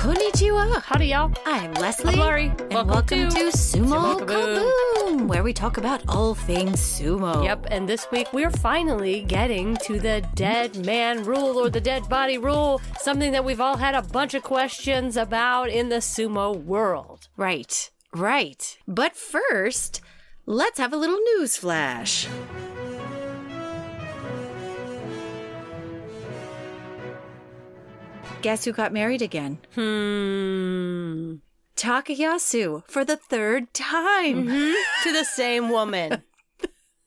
Konnichiwa. Howdy, y'all. I'm Leslie. I'm Laurie. And welcome to Sumo Kaboom. Kaboom, where we talk about all things sumo. Yep, and this week we're finally getting to the dead man rule or the dead body rule, something that we've all had a bunch of questions about in the sumo world. Right. But first, let's have a little news flash. Guess who got married again? Takayasu for the third time. To the same woman.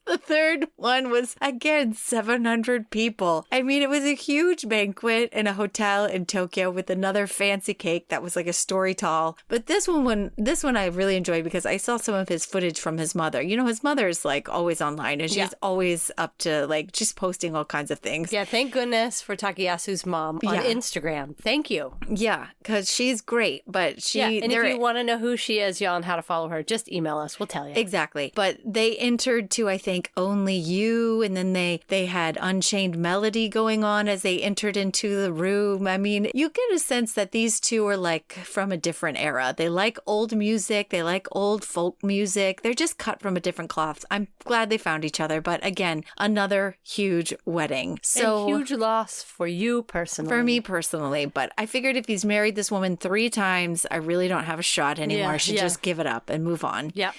The third one was, again, 700 people. I mean, it was a huge banquet in a hotel in Tokyo with another fancy cake that was like a story tall. But this one I really enjoyed because I saw some of his footage from his mother. You know, his mother is like always online and she's always up to like just posting all kinds of things. Yeah, thank goodness for Takayasu's mom on Instagram. Thank you. Yeah, because she's great, but and if you want to know who she is, y'all, and how to follow her, just email us. We'll tell you. Exactly. But they entered to, I think, Only You, and then they had Unchained Melody going on as they entered into the room. I mean, you get a sense that these two are like from a different era. They like old music. They like old folk music. They're just cut from a different cloth. I'm glad they found each other. But again, another huge wedding. So a huge loss for you personally. For me personally. But I figured if he's married this woman 3 times, I really don't have a shot anymore. I should just give it up and move on. Yep.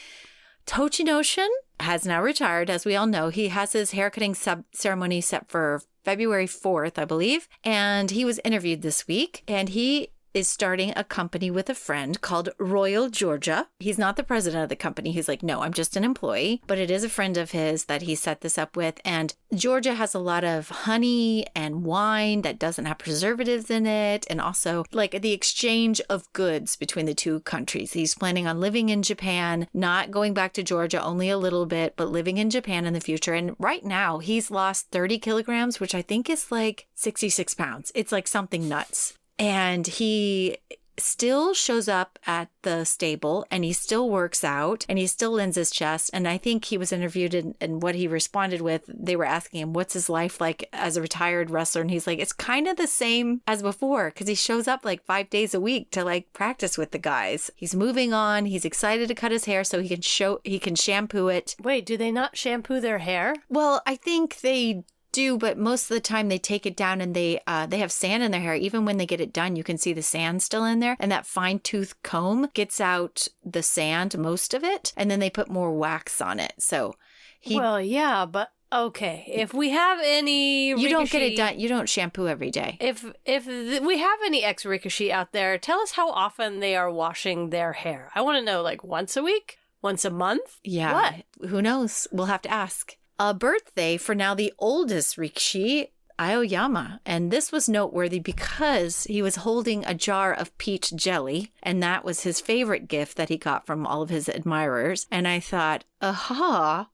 Tochinoshin has now retired, as we all know. He has his haircutting ceremony set for February 4th, I believe. And he was interviewed this week. And he is starting a company with a friend called Royal Georgia. He's not the president of the company. He's like, no, I'm just an employee. But it is a friend of his that he set this up with. And Georgia has a lot of honey and wine that doesn't have preservatives in it. And also like the exchange of goods between the two countries. He's planning on living in Japan, not going back to Georgia only a little bit, but living in Japan in the future. And right now he's lost 30 kilograms, which I think is like 66 pounds. It's like something nuts. And he still shows up at the stable and he still works out and he still lends his chest. And I think he was interviewed and what he responded with, they were asking him, what's his life like as a retired wrestler? And he's like, it's kind of the same as before because he shows up like 5 days a week to like practice with the guys. He's moving on. He's excited to cut his hair so he can shampoo it. Wait, do they not shampoo their hair? Well, I think they do, but most of the time they take it down and they have sand in their hair. Even when they get it done, you can see the sand still in there, and that fine tooth comb gets out the sand, most of it, and then they put more wax on it. So well, yeah, but okay, if we have any you don't get it done. You don't shampoo every day. If we have any ex-Ricochet out there, tell us how often they are washing their hair. I want to know, like once a week, once a month. Yeah, what? Who knows? We'll have to ask. A birthday for now the oldest Rikishi, Aoyama. And this was noteworthy because he was holding a jar of peach jelly, and that was his favorite gift that he got from all of his admirers. And I thought, aha,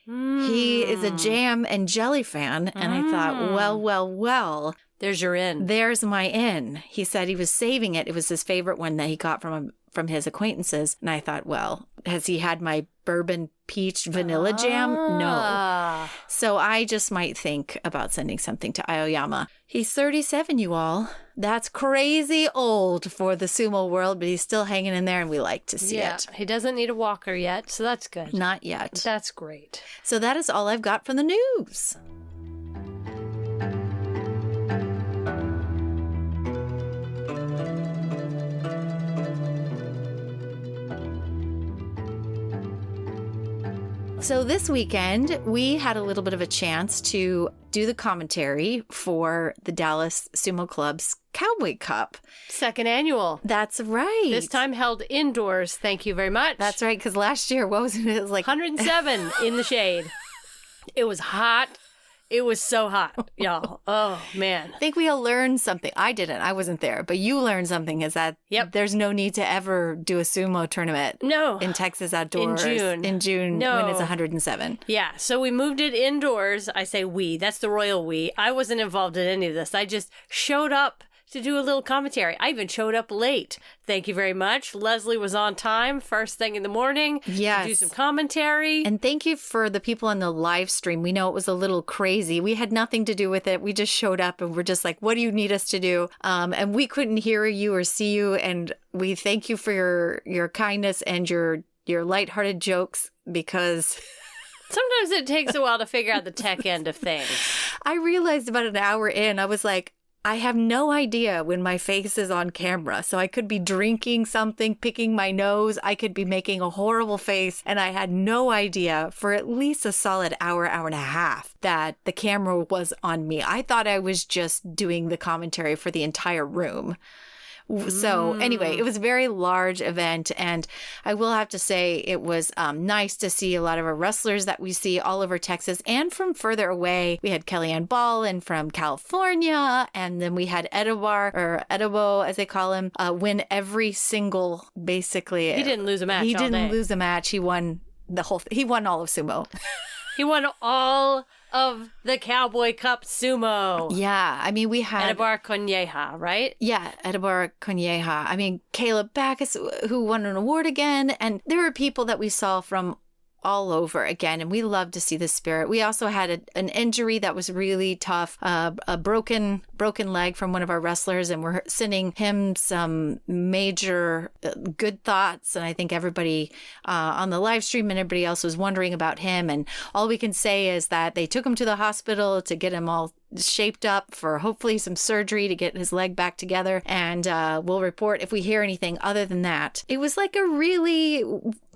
he is a jam and jelly fan. And I thought, well. There's your in. There's my in. He said he was saving it. It was his favorite one that he got from his acquaintances. And I thought, well, has he had my bourbon peach vanilla jam? No. So I just might think about sending something to Aoyama. He's 37, you all. That's crazy old for the sumo world, but he's still hanging in there and we like to see it. He doesn't need a walker yet, so that's good. Not yet. That's great. So that is all I've got from the news. So this weekend, we had a little bit of a chance to do the commentary for the Dallas Sumo Club's Cowboy Cup. 2nd annual. That's right. This time held indoors. Thank you very much. That's right, because last year, what was it? It was like 107 in the shade. It was hot. It was so hot, y'all. Oh, man. I think we all learned something. I didn't. I wasn't there. But you learned something is that there's no need to ever do a sumo tournament in Texas outdoors. In June when it's 107. Yeah. So we moved it indoors. I say we. That's the royal we. I wasn't involved in any of this. I just showed up to do a little commentary. I even showed up late. Thank you very much. Leslie was on time first thing in the morning Yes. to do some commentary. And thank you for the people on the live stream. We know it was a little crazy. We had nothing to do with it. We just showed up and we're just like, what do you need us to do? And we couldn't hear you or see you. And we thank you for your kindness and your lighthearted jokes, because Sometimes it takes a while to figure out the tech end of things. I realized about an hour in, I was like, I have no idea when my face is on camera. So I could be drinking something, picking my nose. I could be making a horrible face. And I had no idea for at least a solid hour and a half that the camera was on me. I thought I was just doing the commentary for the entire room. So anyway, it was a very large event, and I will have to say it was nice to see a lot of our wrestlers that we see all over Texas and from further away. We had Kellyanne Ballin from California, and then we had Edibar, or Edibo as they call him, win every single, basically. He didn't lose a match. He all didn't day. lose a match. He won the whole. He won all of sumo. He won all of the Cowboy Cup sumo. Yeah, I mean we had Edibar Conyeja, right? Yeah, Edibar Conyeja. I mean, Caleb Backus, who won an award again. And there were people that we saw from all over again. And we love to see the spirit. We also had an injury that was really tough, a broken leg from one of our wrestlers. And we're sending him some major good thoughts. And I think everybody on the live stream and everybody else was wondering about him. And all we can say is that they took him to the hospital to get him all shaped up for hopefully some surgery to get his leg back together. And we'll report if we hear anything other than that. It was like a really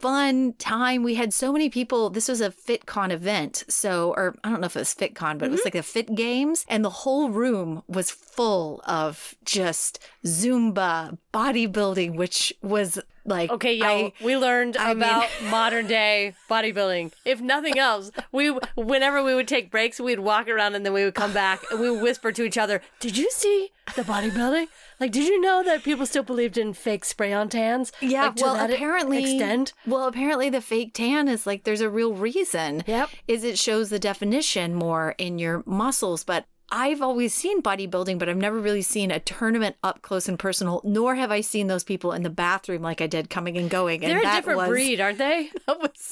fun time. We had so many people. This was a FitCon event. So, or I don't know if it was FitCon, but it was like a Fit Games. And the whole room was full of just Zumba, bodybuilding, which was like, Okay, y'all, we learned about modern day bodybuilding. If nothing else, whenever we would take breaks, we'd walk around and then we would come back and we would whisper to each other, did you see the bodybuilding? Like, did you know that people still believed in fake spray-on tans? Yeah, like, to well, that apparently, extent? Well, apparently the fake tan is like, there's a real reason. Yep. Is it shows the definition more in your muscles. But I've always seen bodybuilding, but I've never really seen a tournament up close and personal, nor have I seen those people in the bathroom like I did coming and going. And They're a that different breed, aren't they?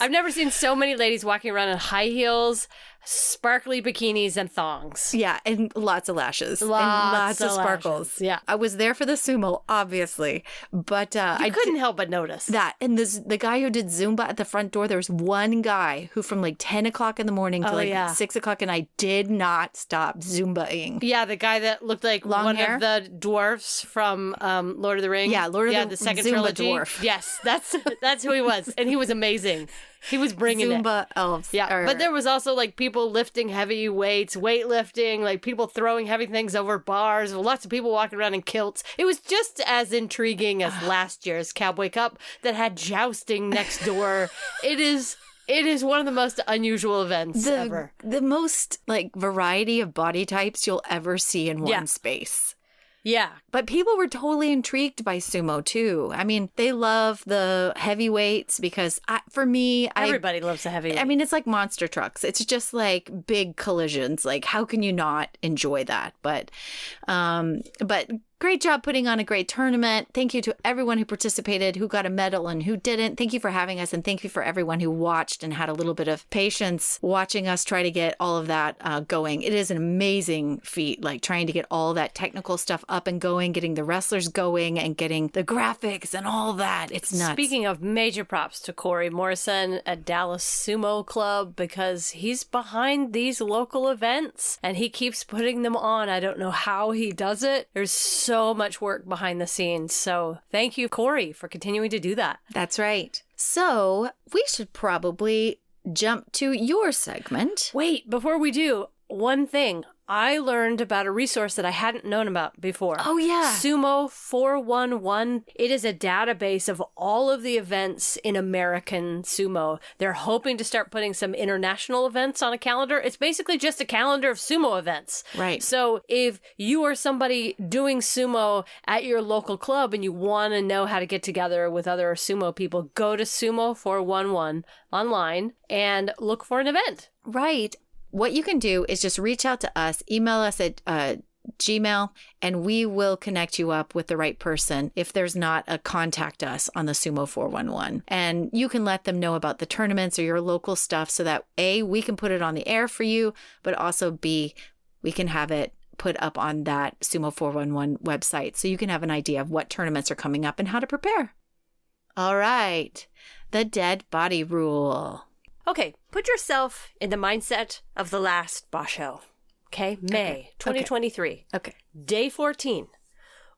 I've never seen so many ladies walking around in high heels, sparkly bikinis, and thongs. Yeah, and lots of lashes. Lots and lots of of sparkles. lashes, yeah. I was there for the sumo, obviously, but I couldn't help but notice. that. And the guy who did Zumba at the front door, there was one guy who from like 10 o'clock in the morning to 6 o'clock, and I did not stop Zumbaing. Yeah, the guy that looked like Long hair? of the dwarfs from Lord of the Rings. Yeah, Lord of the second Zumba trilogy. dwarf. Yes, that's who he was, and he was amazing. He was bringing Zumba elves. Yeah, but there was also like people lifting heavy weights, weightlifting, like people throwing heavy things over bars, lots of people walking around in kilts. It was just as intriguing as last year's Cowboy Cup that had jousting next door. It is one of the most unusual events ever. The most like variety of body types you'll ever see in one Yeah. space. Yeah. But people were totally intrigued by sumo too. I mean, they love the heavyweights because for me, Everybody loves the heavy. I mean, it's like monster trucks. It's just like big collisions. Like, how can you not enjoy that? But great job putting on a great tournament. Thank you to everyone who participated, who got a medal and who didn't. Thank you for having us. And thank you for everyone who watched and had a little bit of patience watching us try to get all of that going. It is an amazing feat, like trying to get all that technical stuff up and going, getting the wrestlers going and getting the graphics and all that. It's nuts. Speaking of, major props to Corey Morrison at Dallas Sumo Club, because he's behind these local events and he keeps putting them on. I don't know how he does it. There's so much work behind the scenes. So thank you, Corey, for continuing to do that. That's right. So we should probably jump to your segment. Wait, before we do, one thing. I learned about a resource that I hadn't known about before. Oh, yeah. Sumo 411. It is a database of all of the events in American sumo. They're hoping to start putting some international events on a calendar. It's basically just a calendar of sumo events. Right. So if you are somebody doing sumo at your local club and you want to know how to get together with other sumo people, go to Sumo 411 online and look for an event. Right. What you can do is just reach out to us, email us at Gmail, and we will connect you up with the right person if there's not a contact us on the Sumo 411. And you can let them know about the tournaments or your local stuff so that A, we can put it on the air for you, but also B, we can have it put up on that Sumo 411 website so you can have an idea of what tournaments are coming up and how to prepare. All right. The dead body rule. Okay, put yourself in the mindset of the last Basho. Okay, May 2023. Okay. Day 14.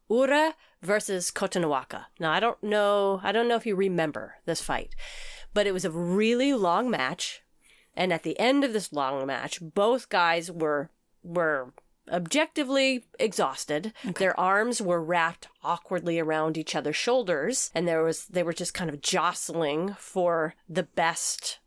Ura versus Kotonowaka. Now, I don't know if you remember this fight, but it was a really long match. And at the end of this long match, both guys were objectively exhausted. Okay. Their arms were wrapped awkwardly around each other's shoulders, and they were just kind of jostling for the best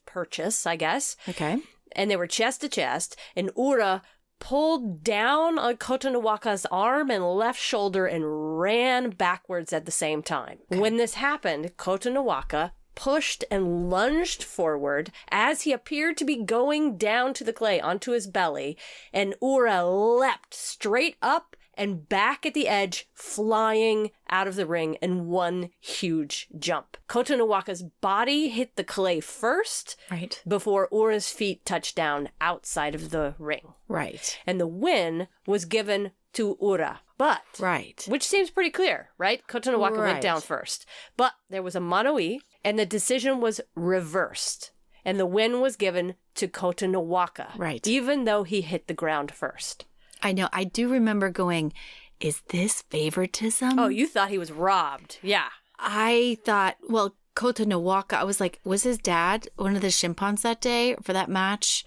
purchase, I guess. Okay. And they were chest to chest, and Ura pulled down on Kotonowaka's arm and left shoulder and ran backwards at the same time. Okay. When this happened, Kotonowaka pushed and lunged forward as he appeared to be going down to the clay onto his belly, and Ura leapt straight up and back at the edge, flying out of the ring in one huge jump. Kotonowaka's body hit the clay first, right, before Ura's feet touched down outside of the ring. Right. And the win was given to Ura. But, right, which seems pretty clear, right? Kotonowaka went down first. But there was a mono-e, and the decision was reversed. And the win was given to Kotonowaka. Right. Even though he hit the ground first. I know. I do remember going, is this favoritism? Oh, you thought he was robbed. Yeah. I thought, well, Kotonowaka, I was like, was his dad one of the Shimpans that day for that match?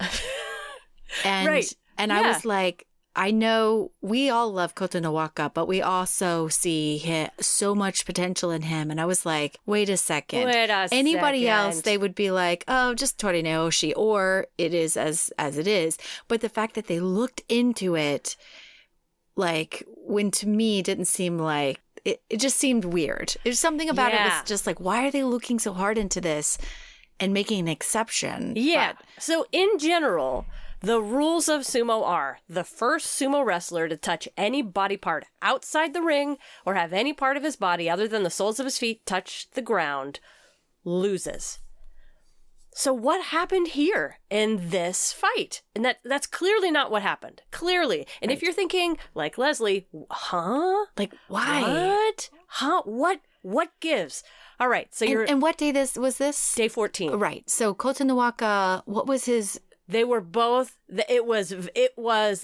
And, right. And I was like, I know we all love Kotonowaka, but we also see so much potential in him. And I was like, wait a second. Anybody else, they would be like, oh, just Tori Naoshi, or it is as it is. But the fact that they looked into it, like, when to me didn't seem like, it just seemed weird. There's something about it was just like, why are they looking so hard into this and making an exception? Yeah. So in general, the rules of sumo are the first sumo wrestler to touch any body part outside the ring or have any part of his body other than the soles of his feet touch the ground loses. So what happened here in this fight? And that's clearly not what happened. Clearly. And if you're thinking, like Leslie, huh? Like, why? What? Huh? What gives? All right. So and what day was this? Day 14. Right. So Kotonowaka, what was his... They were both. It was.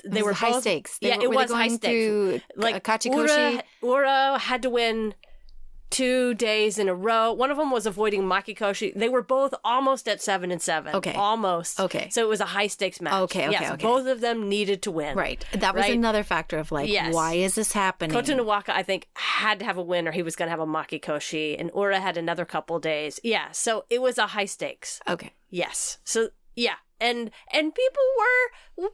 They were high both, stakes. It was high stakes. Like Kachikoshi. Ura had to win 2 days in a row. One of them was avoiding Makikoshi. They were both almost at 7-7. Okay. Almost. Okay. So it was a high stakes match. Okay. So both of them needed to win. Right. That was another factor of like, why is this happening? Kotonowaka, I think, had to have a win or he was going to have a Makikoshi, and Ura had another couple days. Yeah. So it was a high stakes. Okay. Yes. So yeah. And people were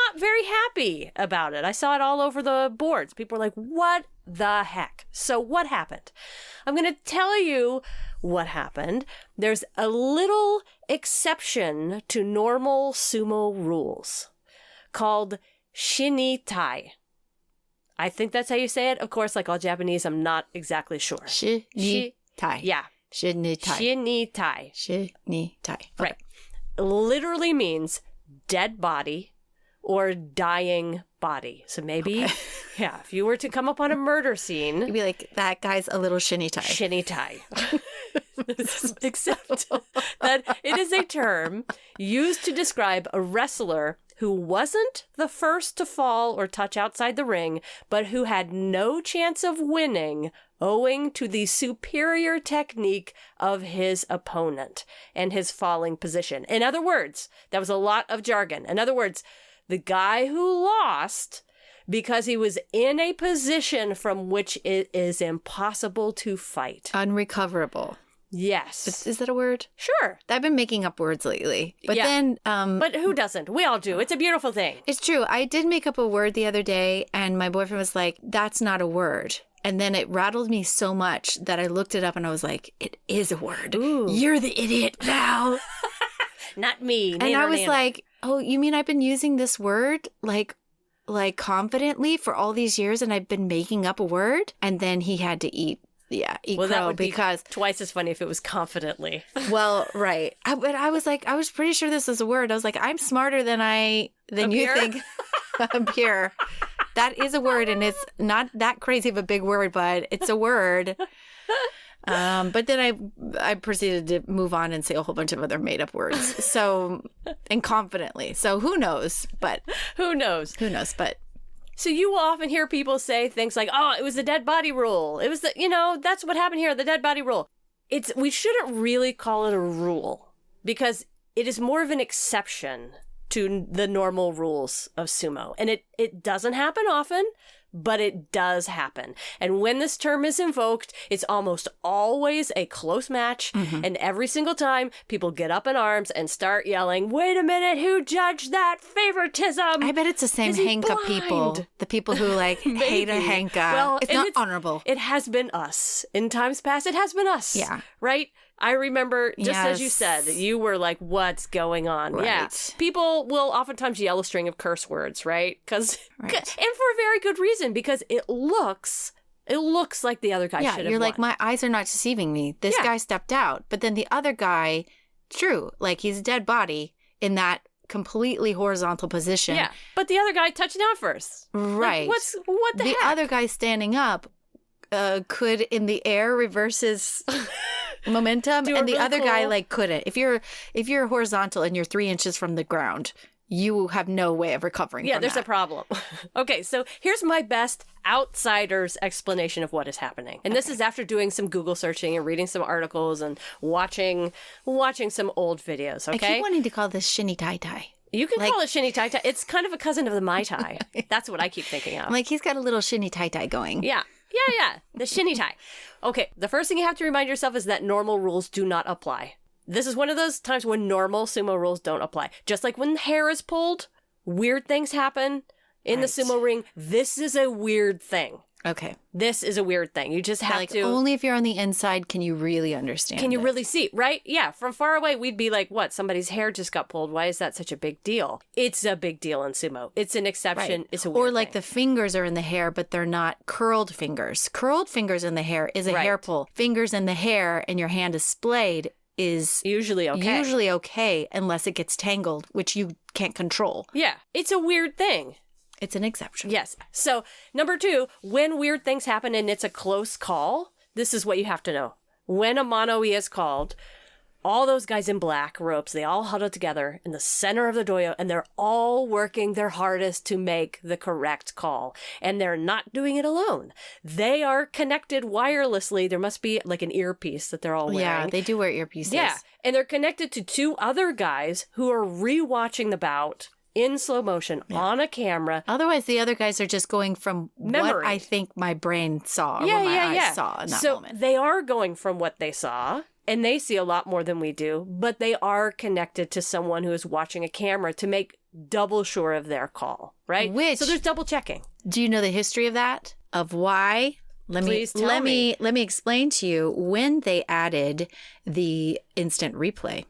not very happy about it. I saw it all over the boards. People were like, what the heck? So what happened? I'm going to tell you what happened. There's a little exception to normal sumo rules called shinitai. I think that's how you say it. Of course, like all Japanese, I'm not exactly sure. Shinitai. Yeah. Shinitai. Shinitai. Okay. Right. Literally means dead body or dying body. So maybe, if you were to come upon a murder scene, you'd be like, that guy's a little shinitai. Shinitai. Except that it is a term used to describe a wrestler who wasn't the first to fall or touch outside the ring, but who had no chance of winning owing to the superior technique of his opponent and his falling position. In other words, that was a lot of jargon. In other words, the guy who lost because he was in a position from which it is impossible to fight. Unrecoverable. Yes. Is that a word? Sure. I've been making up words lately. But then... but who doesn't? We all do. It's a beautiful thing. It's true. I did make up a word the other day, and my boyfriend was like, that's not a word. And then it rattled me so much that I looked it up, and I was like, it is a word. Ooh. You're the idiot, Val. Not me. And I was like, oh, you mean I've been using this word, like, like confidently for all these years and I've been making up a word and then he had to eat Well, that crow would because be twice as funny if it was confidently. well, right. But I was like, I was pretty sure this was a word. I was like, I'm smarter than you think. I'm pure. That is a word, and it's not that crazy of a big word, but it's a word. But then I proceeded to move on and say a whole bunch of other made up words. So, and confidently. So who knows? But Who knows? But So you will often hear people say things like, "Oh, it was the dead body rule. It was that's what happened here, the dead body rule." We shouldn't really call it a rule because it is more of an exception to the normal rules of sumo. And it doesn't happen often, but it does happen. And when this term is invoked, it's almost always a close match. Mm-hmm. And every single time, people get up in arms and start yelling, "Wait a minute, who judged that favoritism?" I bet it's the same Is he Henka people. blind? The people who like hate a Maybe. Henka. Well, it's and not honorable. It has been us. In times past, it has been us. Yeah. Right? I remember, just as you Yes. said, that you were like, "What's going on?" Yeah. Right. People will oftentimes yell a string of curse words, right? Right. And for a very good reason, because it looks like the other guy should have You're like, won. my eyes are not deceiving me. This Yeah. guy stepped out. But then the other guy, true, like he's a dead body in that completely horizontal position. Yeah. But the other guy touched down first. Like, Right. what the the heck? other guy standing up could in the air reverse his momentum, Do a and the really other guy cool- like couldn't. If you're horizontal and you're 3 inches from the ground, you have no way of recovering. Yeah, from there's that. a problem. Okay, so here's my best outsider's explanation of what is happening. And this is after doing some Google searching and reading some articles and watching some old videos, I okay? keep wanting to call this shinny tai tai. You can like- call it shinny tai tai. It's kind of a cousin of the mai tai. That's what I keep thinking of. I'm like, he's got a little shinny tai tai going. Yeah. The shinny tai. Okay, the first thing you have to remind yourself is that normal rules do not apply. This is one of those times when normal sumo rules don't apply. Just like when hair is pulled, weird things happen in the Right. sumo ring. This is a weird thing. Okay. This is a weird thing. You just have Like to... only if you're on the inside can you really understand. Can you it. really see, right? Yeah, from far away, we'd be like, what? Somebody's hair just got pulled. Why is that such a big deal? It's a big deal in sumo. It's an exception. Right. It's a weird Or like thing. the fingers are in the hair, but they're not curled fingers. Curled fingers in the hair is a Right. hair pull. Fingers in the hair and your hand is splayed is Usually okay. usually okay unless it gets tangled, which you can't control. Yeah, it's a weird thing. It's an exception. Yes. So, number 2, when weird things happen and it's a close call, this is what you have to know. When a mono-e is called, all those guys in black robes, they all huddle together in the center of the dojo and they're all working their hardest to make the correct call. And they're not doing it alone. They are connected wirelessly. There must be like an earpiece that they're all wearing. Yeah, they do wear earpieces. Yeah. And they're connected to 2 other guys who are rewatching the bout in slow motion on a camera. Otherwise, the other guys are just going from what Memory. I think my brain saw or what my eyes saw in that so moment. they are going from what they saw, and they see a lot more than we do, but they are connected to someone who is watching a camera to make double sure of their call, right? Which- So there's double checking. Do you know the history of that? Of why? Please tell let me. let me explain to you when they added the instant replay.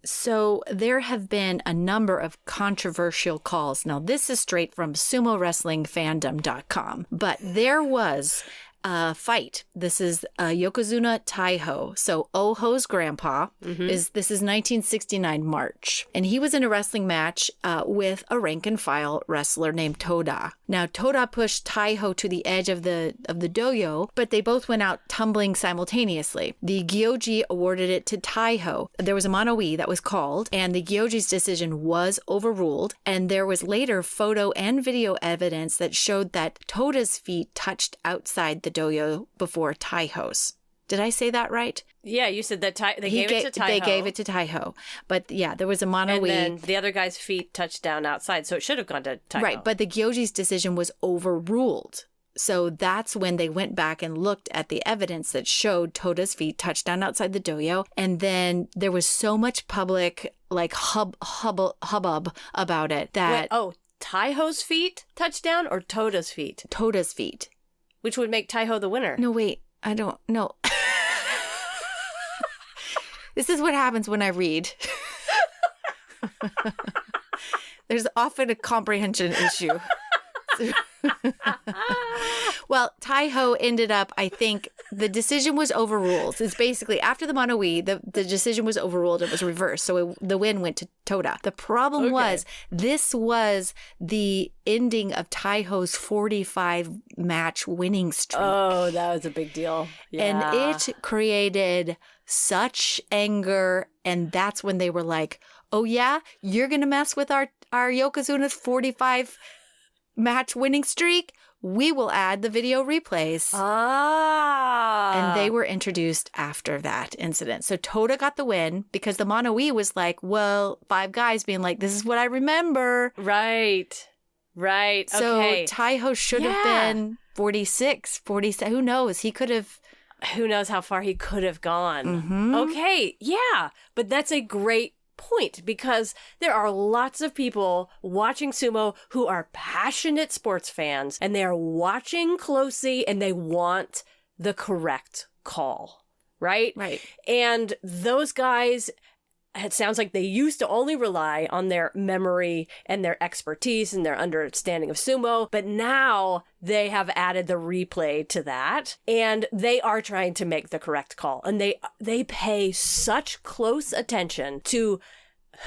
So there have been a number of controversial calls. Now this is straight from sumowrestlingfandom.com, but there was a fight. This is Yokozuna Taiho. So Oho's grandpa this is 1969 March, and he was in a wrestling match with a rank and file wrestler named Toda. Now Toda pushed Taiho to the edge of the dojo, but they both went out tumbling simultaneously. The Gyoji awarded it to Taiho. There was a mono-e that was called, and the Gyoji's decision was overruled. And there was later photo and video evidence that showed that Toda's feet touched outside the dojo before Taiho's. Did I say that right? Yeah, you said that they gave it to Taiho. They gave it to Taiho. But yeah, there was a mono-e. And then the other guy's feet touched down outside, so it should have gone to Taiho. Right, but the Gyoji's decision was overruled. So that's when they went back and looked at the evidence that showed Toda's feet touched down outside the dojo. And then there was so much public like hubbub about it that Taiho's feet touched down or Toda's feet? Toda's feet. Which would make Taiho the winner. No, wait, I don't know. This is what happens when I read. there's often a comprehension issue. Well, Taiho ended up, I think the decision was overruled. It's basically after the Mono-ii, the decision was overruled. It was reversed. So the win went to Toda. The problem was this was the ending of Taiho's 45 match winning streak. Oh, that was a big deal. Yeah. And it created such anger. And that's when they were like, oh, yeah, you're going to mess with our Yokozuna's 45 match winning streak? We will add the video replays. And they were introduced after that incident. So Toda got the win because the Mono-ii was like, well, 5 guys being like, this is what I remember. Right. So Okay. Taiho should have been 46, 47. Who knows? He could have. Who knows how far he could have gone. Mm-hmm. Okay. Yeah. But that's a great point because there are lots of people watching sumo who are passionate sports fans and they are watching closely and they want the correct call, right? Right. And those guys, it sounds like they used to only rely on their memory and their expertise and their understanding of sumo, but now they have added the replay to that and they are trying to make the correct call. And they pay such close attention to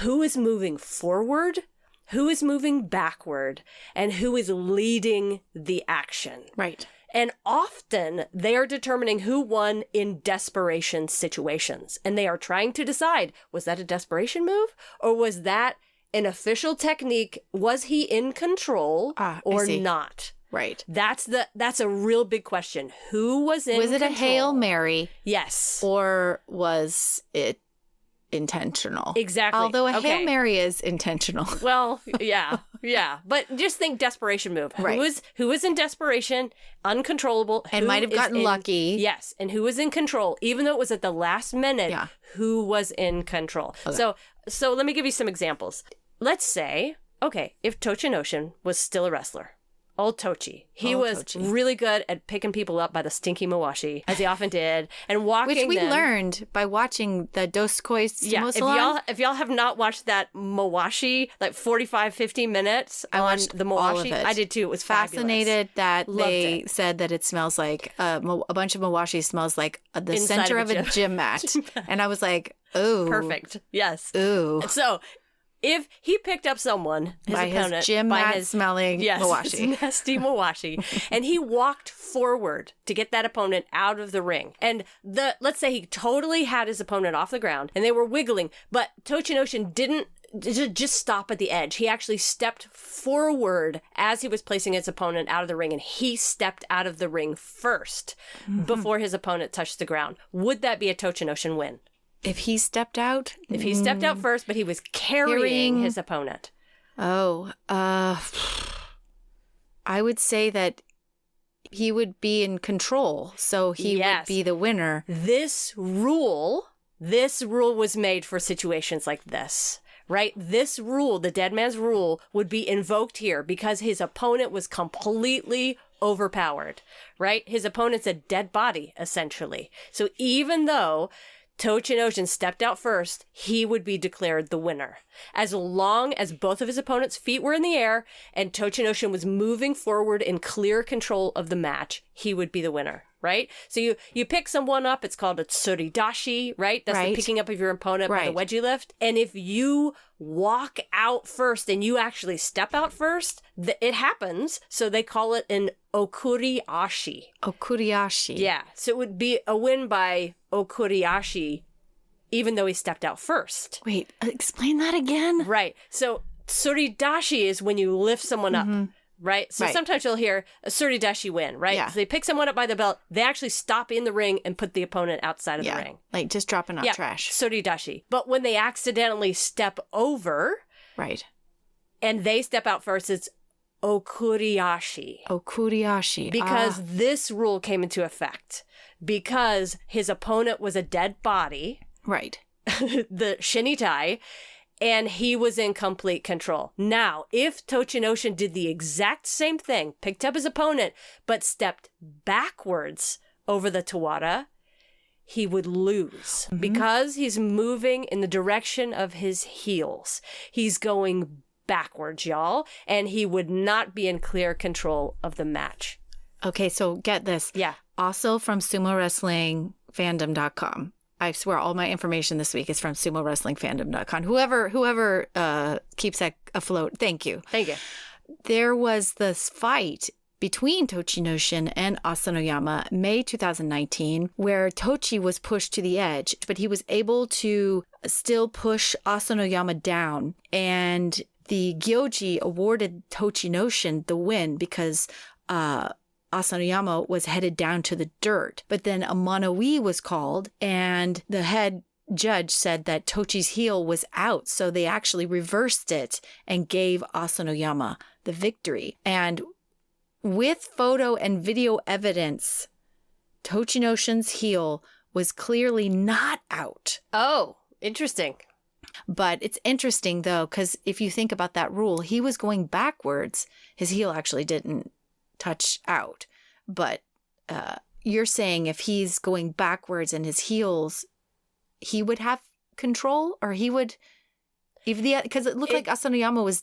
who is moving forward, who is moving backward, and who is leading the action. Right. And often they are determining who won in desperation situations. And they are trying to decide, was that a desperation move? Or was that an official technique? Was he in control or not? Right. That's a real big question. Who was in Was it control? a Hail Mary? Yes. Or was it intentional? Exactly. Although a Okay. Hail Mary is intentional. Well, yeah. But just think desperation move. Right. Who was in desperation, uncontrollable, And who might have is gotten lucky. Yes, and who was in control, even though it was at the last minute. Yeah. Who was in control? Okay. So let me give you some examples. Let's say, okay, if Tochinoshin was still a wrestler. Old Tochi. He Old was Tochi. really good at picking people up by the stinky mawashi, as he often did, and walking Which we them. learned by watching the Doskoi Sumo Yeah, Salon. if y'all have not watched that mawashi, like 45, 50 minutes I on watched the all of mawashi, it. I did too. It was fabulous. Fascinated that Loved they it. said that it smells like a bunch of mawashi smells like the Inside center of of a a gym mat. And I was like, ooh. Perfect. Yes. Ooh. So if he picked up someone, his By opponent, his gym by mat his smelling yes, mawashi. his nasty mawashi, and he walked forward to get that opponent out of the ring. And let's say he totally had his opponent off the ground, and they were wiggling, but Tochinoshin didn't just stop at the edge. He actually stepped forward as he was placing his opponent out of the ring, and he stepped out of the ring first before his opponent touched the ground. Would that be a Tochinoshin win? If he stepped out? If he stepped out first, but he was carrying his opponent. Oh, I would say that he would be in control, so he Yes. would be the winner. This rule was made for situations like this, right? This rule, the dead man's rule, would be invoked here because his opponent was completely overpowered, right? His opponent's a dead body, essentially. So even though Tochinoshin stepped out first, he would be declared the winner. As long as both of his opponent's feet were in the air and Tochinoshin was moving forward in clear control of the match, he would be the winner, right? So you pick someone up, it's called a tsuridashi, right? That's Right. the picking up of your opponent by the Right. wedgie lift. And if you walk out first and you actually step out first, it happens. So they call it an okuriashi. Okuriashi. Yeah. So it would be a win by okuriashi, even though he stepped out first. Wait, explain that again? Right. So tsuridashi is when you lift someone up. Right? So Right. sometimes you'll hear a tsuridashi win, right? Yeah. So they pick someone up by the belt, they actually stop in the ring and put the opponent outside of the ring. Like just dropping out Yeah, trash. tsuridashi. But when they accidentally step over Right. and they step out first, it's okuriashi. Okuriashi. Because this rule came into effect. Because his opponent was a dead body, Right. the shinitai, and he was in complete control. Now, if Tochinoshin did the exact same thing, picked up his opponent, but stepped backwards over the Tawara, he would lose because he's moving in the direction of his heels. He's going backwards, y'all, and he would not be in clear control of the match. Okay, so get this. Yeah. Also from SumoWrestlingFandom.com. I swear all my information this week is from SumoWrestlingFandom.com. Whoever keeps that afloat, thank you. Thank you. There was this fight between Tochinoshin and Asanoyama, May 2019, where Tochi was pushed to the edge, but he was able to still push Asanoyama down. And the Gyoji awarded Tochinoshin the win because Asanoyama was headed down to the dirt. But then a mono-ii was called, and the head judge said that Tochi's heel was out. So they actually reversed it and gave Asanoyama the victory. And with photo and video evidence, Tochinoshin's heel was clearly not out. Oh, interesting. But it's interesting, though, because if you think about that rule, he was going backwards. His heel actually didn't touch out. But you're saying if he's going backwards and his heels, he would have control? Or he would... Because it looked like Asanoyama was...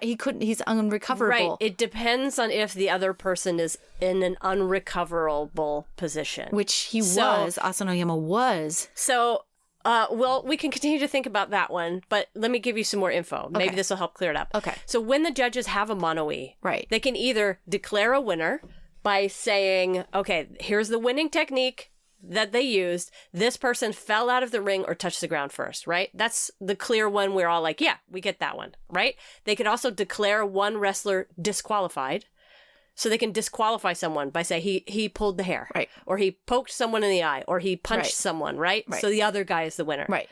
he's unrecoverable. Right. It depends on if the other person is in an unrecoverable position. Which he was. Asanoyama was. So, well, we can continue to think about that one, but let me give you some more info. Maybe Okay. this will help clear it up. Okay. So when the judges have a mono-ii, Right. they can either declare a winner by saying, okay, here's the winning technique that they used. This person fell out of the ring or touched the ground first, right? That's the clear one. We're all like, yeah, we get that one, right? They could also declare one wrestler disqualified. So they can disqualify someone by saying he pulled the hair, Right. or he poked someone in the eye, or he punched Right. someone, right? Right. So the other guy is the winner. Right.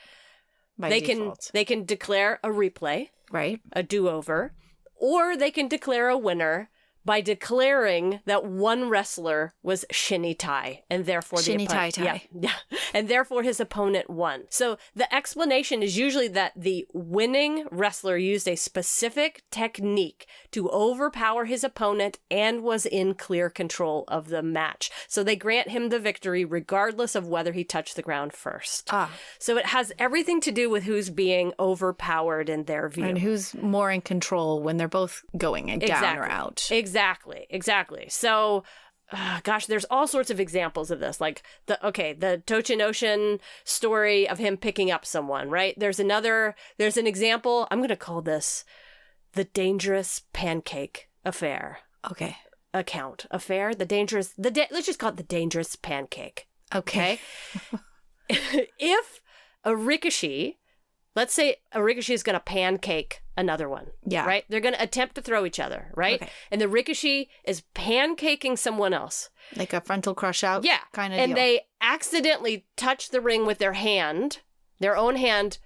By They default. can declare a replay, Right. a do-over, or they can declare a winner by declaring that one wrestler was Shinny Tai, and therefore Shinny Tai Tai. Yeah, and therefore his opponent won. So the explanation is usually that the winning wrestler used a specific technique to overpower his opponent and was in clear control of the match. So they grant him the victory regardless of whether he touched the ground first. So it has everything to do with who's being overpowered in their view. And who's more in control when they're both going and down or out. Exactly. So, gosh, there's all sorts of examples of this. Like the Tochinoshin story of him picking up someone, right? There's an example. I'm going to call this the dangerous pancake affair. Okay. Affair. Let's just call it the dangerous pancake. Okay. If a Rikishi, let's say a Rikishi is going to pancake another one. Yeah. Right? They're going to attempt to throw each other, right? Okay. And the Rikishi is pancaking someone else. Like a frontal crush out kind of and deal. they accidentally touch the ring with their own hand,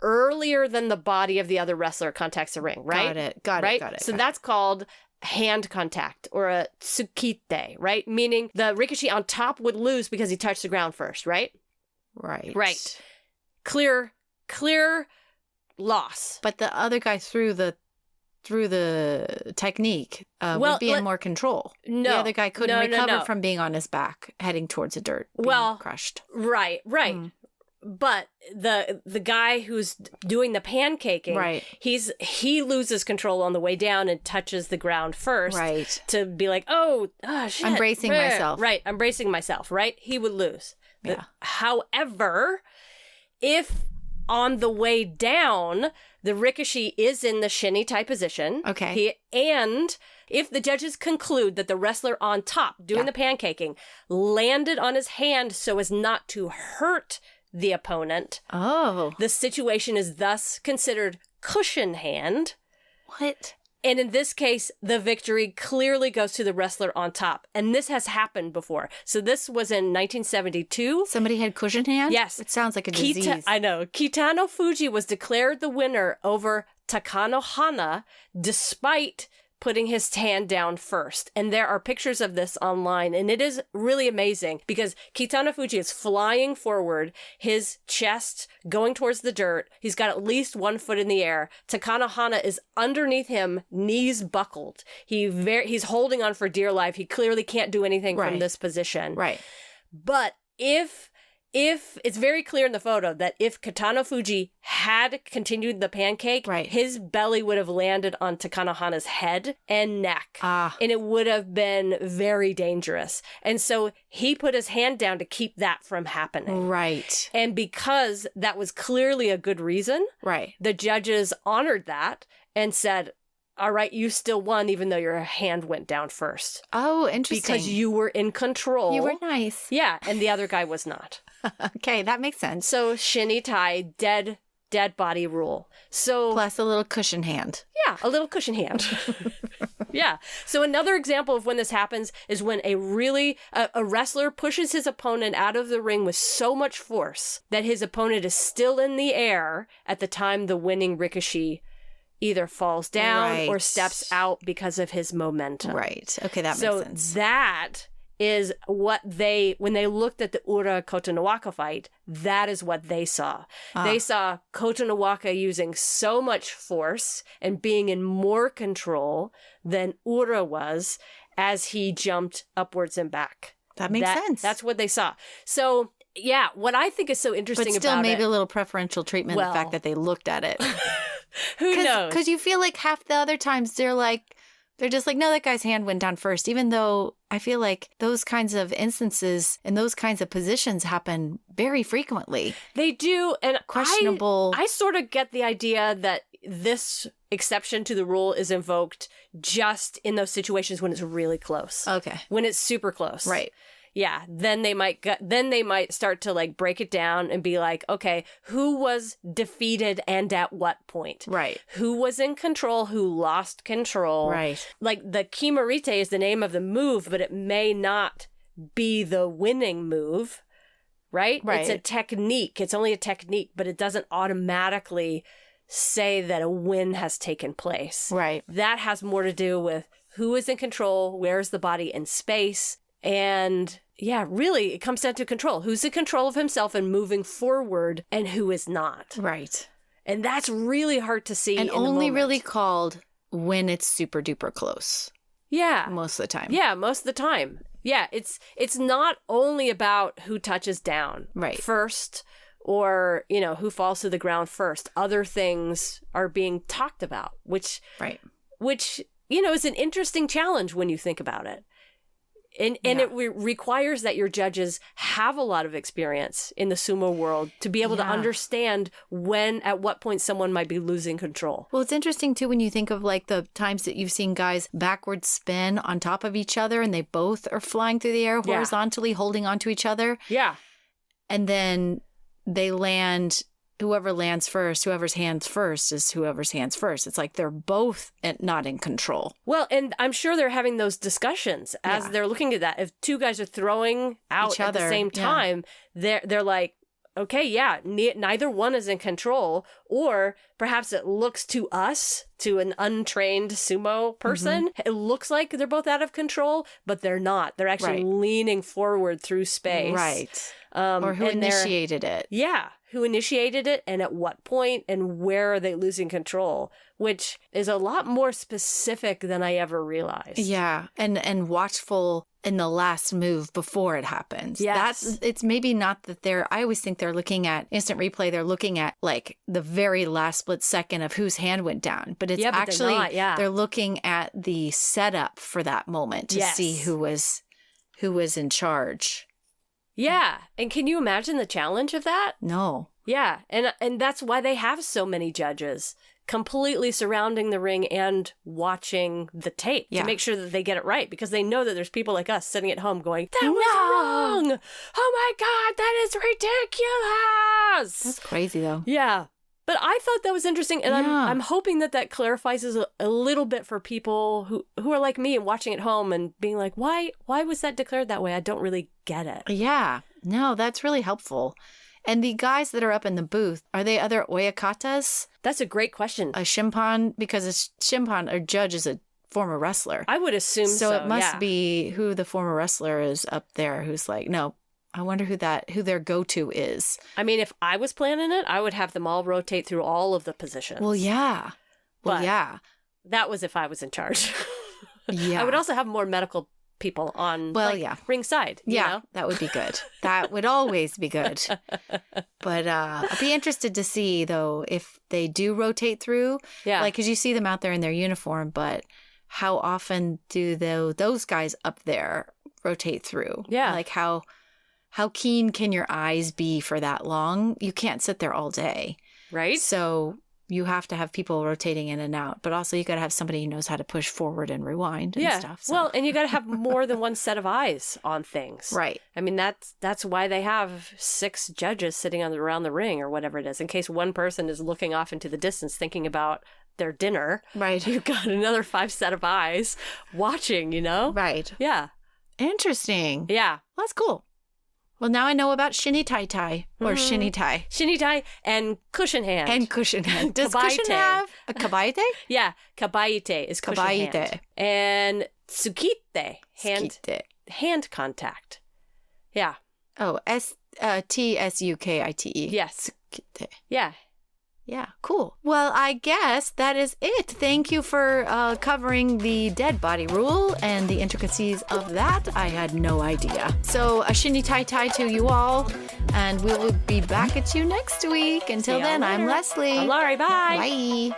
earlier than the body of the other wrestler contacts the ring, right? Got right? it. So that's called hand contact or a tsukite, right? Meaning the Rikishi on top would lose because he touched the ground first, right? Right. Clear loss. But the other guy through the technique would be in more control. No. The other guy couldn't recover No. from being on his back, heading towards the dirt, being crushed. Right. But the guy who's doing the pancaking, Right. he loses control on the way down and touches the ground first, Right. to be like, oh shit, I'm bracing myself. Right, I'm bracing myself. Right, he would lose. Yeah. However, if on the way down the Rikishi is in the Shinny Tai position, Okay. and if the judges conclude that the wrestler on top doing the pancaking landed on his hand so as not to hurt the opponent, the situation is thus considered cushion hand. What? And in this case, the victory clearly goes to the wrestler on top. And this has happened before. So this was in 1972. Somebody had cushion hand? Yes. It sounds like a disease. I know. Kitano Fuji was declared the winner over Takano Hana despite putting his hand down first. And there are pictures of this online. And it is really amazing because Kitano Fuji is flying forward, his chest going towards the dirt. He's got at least 1 foot in the air. Takano Hana is underneath him, knees buckled. He's holding on for dear life. He clearly can't do anything from this position. Right. But if if it's very clear in the photo that if Kitano Fuji had continued the pancake, Right. his belly would have landed on Takanohana's head and neck. Ah. And it would have been very dangerous. And so he put his hand down to keep that from happening. Right. And because that was clearly a good reason, Right. the judges honored that and said, all right, you still won even though your hand went down first. Oh, interesting. Because you were in control. You were nice. Yeah, and the other guy was not. Okay, that makes sense. So Shinitai, dead body rule. So Plus a little cushion hand. yeah, a little cushion hand. Yeah. So another example of when this happens is when a wrestler pushes his opponent out of the ring with so much force that his opponent is still in the air at the time the winning Rikishi either falls down or Right. steps out because of his momentum. Right. Okay, that So makes sense. that is what when they looked at the Ura Kotonowaka fight, that is what they saw. They saw Kotonowaka using so much force and being in more control than Ura was as he jumped upwards and back. That makes sense. That's what they saw. So yeah, what I think is so interesting but still about maybe it, a little preferential treatment, the Well. fact that they looked at it. who knows? Because you feel like half the other times they're just like, no, that guy's hand went down first, even though I feel like those kinds of instances and those kinds of positions happen very frequently. They do, and Questionable. I sort of get the idea that this exception to the rule is invoked just in those situations when it's really close. Okay. When it's super close. Right. Yeah, then they might start to like break it down and be like, okay, who was defeated and at what point? Right. Who was in control, who lost control? Right. Like the Kimarite is the name of the move, but it may not be the winning move, right? Right. It's a technique. It's only a technique, but it doesn't automatically say that a win has taken place. Right. That has more to do with who is in control, where's the body in space, and yeah, really, it comes down to control. Who's in control of himself and moving forward and who is not. Right. And that's really hard to see. And in the only moment. really called when it's super duper close Yeah. most of the time. Yeah, most of the time. Yeah, it's not only about who touches down Right. first or, who falls to the ground first. Other things are being talked about, which Right. is an interesting challenge when you think about it. And it requires that your judges have a lot of experience in the sumo world to be able to Yeah. understand at what point someone might be losing control. Well, it's interesting too when you think of like the times that you've seen guys backwards spin on top of each other and they both are flying through the air Yeah. horizontally, holding onto each other. Yeah. And then they land, whoever lands first, whoever's hands first is whoever's hands first. It's like they're both not in control. Well, and I'm sure they're having those discussions as Yeah. they're looking at that. If two guys are throwing out Each at the other, same yeah. time, they're like, okay, yeah, neither one is in control. Or perhaps it looks to us, to an untrained sumo person, Mm-hmm. it looks like they're both out of control, but they're not. They're actually Right. leaning forward through space. Right. Or who and they're- initiated it. Yeah, who initiated it and at what point and where are they losing control, which is a lot more specific than I ever realized. Yeah. And watchful in the last move before it happens. Yes. It's maybe not that I always think they're looking at instant replay. They're looking at like the very last split second of whose hand went down. But it's Yeah, but they're actually, not, yeah. they're looking at the setup for that moment to Yes. see who was in charge. Yeah, and can you imagine the challenge of that? No. Yeah, and that's why they have so many judges completely surrounding the ring and watching the tape Yeah. to make sure that they get it right, because they know that there's people like us sitting at home going, that was No. wrong! Oh my god, that is ridiculous! That's crazy though. Yeah. But I thought that was interesting, and Yeah. I'm hoping that clarifies a little bit for people who are like me and watching at home and being like, why was that declared that way? I don't really get it. Yeah. No, that's really helpful. And the guys that are up in the booth, are they other oyakatas? That's a great question. A shimpan? Because a shimpan, or judge, is a former wrestler. I would assume so. So it must yeah. be who the former wrestler is up there who's like, no, I wonder who their go-to is. I mean, if I was planning it, I would have them all rotate through all of the positions. Well, yeah. Well, But- yeah. That was if I was in charge. Yeah. I would also have more medical people on ringside. You Yeah, know? that would be good. That would always be good. But I'd be interested to see, though, if they do rotate through. Yeah. Like, because you see them out there in their uniform, but how often do those guys up there rotate through? Yeah. Like, how keen can your eyes be for that long? You can't sit there all day. Right? So you have to have people rotating in and out, but also you got to have somebody who knows how to push forward and rewind and stuff. So. Well, and you got to have more than one set of eyes on things. Right. I mean, that's why they have 6 judges sitting around the ring or whatever it is, in case one person is looking off into the distance thinking about their dinner. Right. You've got another 5 set of eyes watching, you know? Right. Yeah. Interesting. Yeah. Well, that's cool. Well, now I know about shinny tai tai or shinny tai. Shinny tai and cushion hand. And cushion hand. Does cushion Kabaite. have a kabaite? Yeah. Kabaite is cushion hand. Kabaite. And tsukite, Skite. hand contact. Yeah. Oh, Tsukite. Yes. Skite. Yeah. Yeah, cool. Well, I guess that is it. Thank you for covering the dead body rule and the intricacies of that. I had no idea. So a shinny tai tai to you all, and we will be back at you next week. Until See y'all then, I'm later. Leslie. I'm Laurie. Bye. Bye.